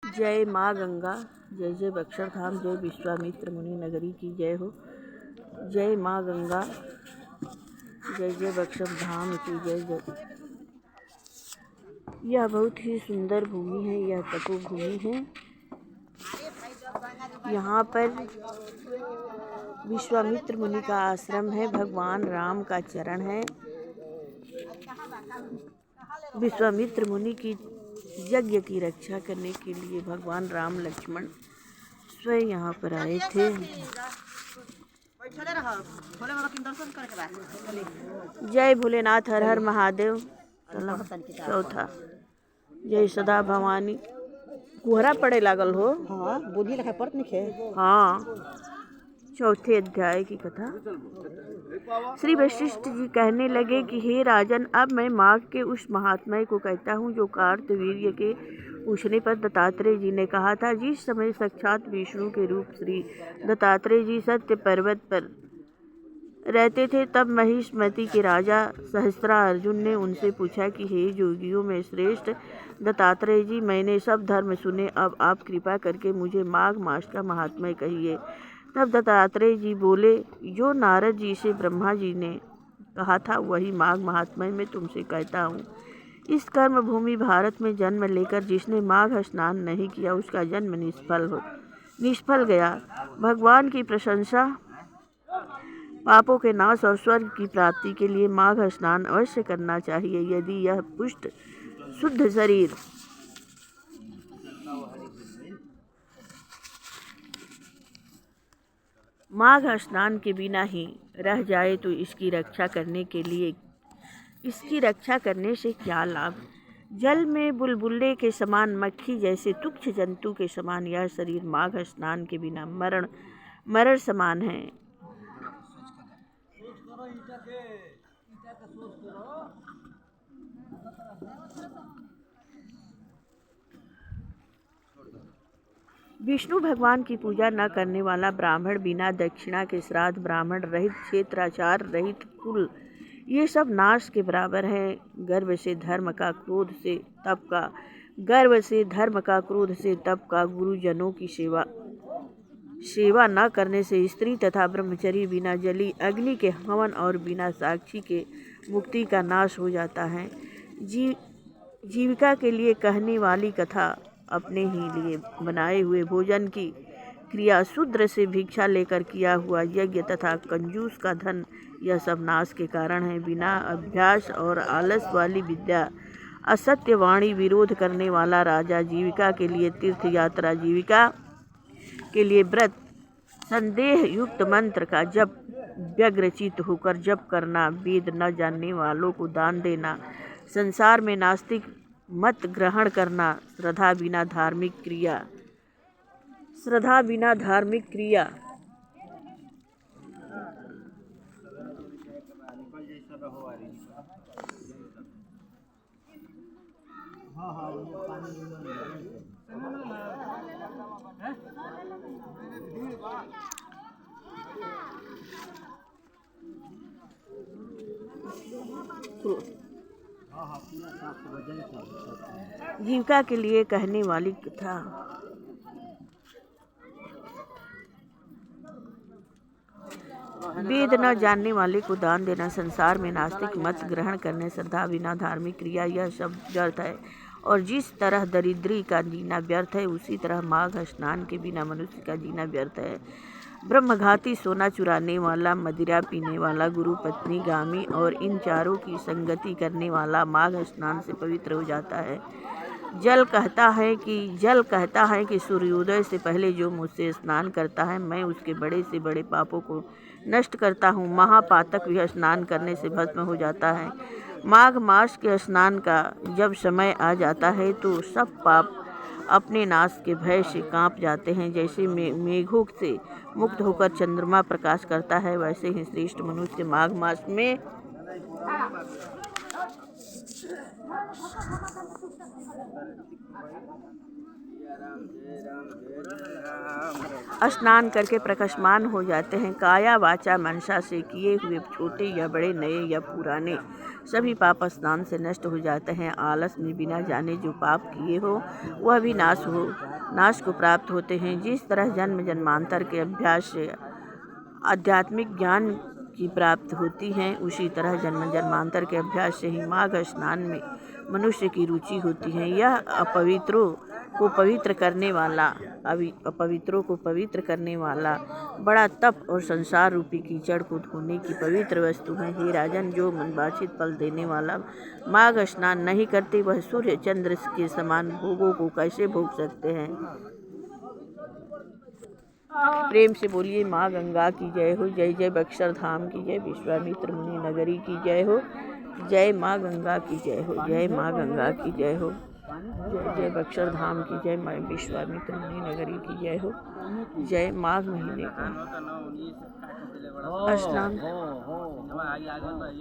जय माँ गंगा, जय जय अक्षरधाम, जय विश्वामित्र मुनि नगरी की जय हो। जय माँ गंगा, जय जय अक्षरधाम की जय जय। यह बहुत ही सुंदर भूमि है, यह तपोभूमि है। यहाँ पर विश्वामित्र मुनि का आश्रम है, भगवान राम का चरण है। विश्वामित्र मुनि की यज्ञ की रक्षा करने के लिए भगवान राम लक्ष्मण स्वयं यहाँ पर आए थे। जय भोलेनाथ, हर हर महादेव। चौथा जय सदा भवानी। कोहरा पड़े लागल हो। हाँ, बोली रखा पड़त नहीं। हाँ, चौथे अध्याय की कथा। श्री वशिष्ठ जी कहने लगे कि हे राजन, अब मैं माघ के उस महात्मा को कहता हूँ जो कार्तवीर्य के पूछने पर दत्तात्रेय जी ने कहा था। जिस समय साक्षात विष्णु के रूप श्री दत्तात्रेय जी सत्य पर्वत पर रहते थे, तब महिष्मति के राजा सहस्त्रार्जुन ने उनसे पूछा कि हे योगियों में श्रेष्ठ दत्तात्रेय जी, मैंने सब धर्म सुने, अब आप कृपा करके मुझे माघ मास का महात्म्य कहिए। तब दत्तात्रेय जी बोले, जो नारद जी से ब्रह्मा जी ने कहा था वही माघ महात्म्य मैं तुमसे कहता हूँ। इस कर्म भूमि भारत में जन्म लेकर जिसने माघ स्नान नहीं किया उसका जन्म निष्फल गया। भगवान की प्रशंसा, पापों के नाश और स्वर्ग की प्राप्ति के लिए माघ स्नान अवश्य करना चाहिए। यदि यह पुष्ट शुद्ध शरीर माघ स्नान के बिना ही रह जाए तो इसकी रक्षा करने से क्या लाभ। जल में बुलबुले के समान, मक्खी जैसे तुच्छ जंतु के समान यह शरीर माघ स्नान के बिना मरण समान है। विष्णु भगवान की पूजा न करने वाला ब्राह्मण, बिना दक्षिणा के श्राद्ध, ब्राह्मण रहित, क्षेत्राचार रहित कुल, ये सब नाश के बराबर हैं। गर्व से धर्म का, क्रोध से तप का, गुरुजनों की सेवा न करने से, स्त्री तथा ब्रह्मचरी, बिना जली अग्नि के हवन और बिना साक्षी के मुक्ति का नाश हो जाता है। जीविका के लिए कहने वाली कथा, अपने ही लिए बनाए हुए भोजन की क्रिया, शूद्र से भिक्षा लेकर किया हुआ यज्ञ तथा कंजूस का धन, यह सब नाश के कारण है। बिना अभ्यास और आलस वाली विद्या, असत्य वाणी, विरोध करने वाला राजा, जीविका के लिए तीर्थ यात्रा, जीविका के लिए व्रत, संदेह युक्त मंत्र का जप, व्यग्रचित होकर जप करना, वेद न जानने वालों को दान देना, संसार में नास्तिक मत ग्रहण करना, श्रद्धा बिना धार्मिक क्रिया जीविका के लिए कहने वाली कथा। वेद न जानने वाले को दान देना, संसार में नास्तिक मत ग्रहण करने, श्रद्धा बिना धार्मिक क्रिया, यह सब व्यर्थ है। और जिस तरह दरिद्री का जीना व्यर्थ है, उसी तरह माघ स्नान के बिना मनुष्य का जीना व्यर्थ है। ब्रह्मघाती, सोना चुराने वाला, मदिरा पीने वाला, गुरु पत्नी गामी और इन चारों की संगति करने वाला माघ स्नान से पवित्र हो जाता है। जल कहता है कि सूर्योदय से पहले जो मुझसे स्नान करता है, मैं उसके बड़े से बड़े पापों को नष्ट करता हूँ। महापातक यह स्नान करने से भस्म हो जाता है। माघ मास के स्नान का जब समय आ जाता है तो सब पाप अपने नाश के भय से कांप जाते हैं। जैसे मेघों से मुक्त होकर चंद्रमा प्रकाश करता है, वैसे ही श्रेष्ठ मनुष्य माघ मास में स्नान करके प्रकाशमान हो जाते हैं। काया वाचा मनसा से किए हुए छोटे या बड़े, नए या पुराने, सभी पाप स्नान से नष्ट हो जाते हैं। आलस में बिना जाने जो पाप किए हो वह भी नाश नाश को प्राप्त होते हैं। जिस तरह जन्म जन्मांतर के अभ्यास से आध्यात्मिक ज्ञान की प्राप्ति होती है, उसी तरह जन्म जन्मांतर के अभ्यास से ही माघ स्नान में मनुष्य की रुचि होती है। यह अपवित्रों को पवित्र करने वाला बड़ा तप और संसार रूपी कीचड़ को धोने की पवित्र वस्तु है। हे राजन, जो मनवांछित फल देने वाला माघ स्नान नहीं करते, वह सूर्य चंद्र के समान भोगों को कैसे भोग सकते हैं। प्रेम से बोलिए माँ गंगा की जय हो। जय जय बक्सर धाम की जय, विश्वामित्र मुनि नगरी की जय हो। जय माँ गंगा की जय हो। जय माँ गंगा की जय हो। जय जय बक्सर धाम की जय, विश्वामित्र मुनि नगरी की जय हो। जय माघ महीने का स्नान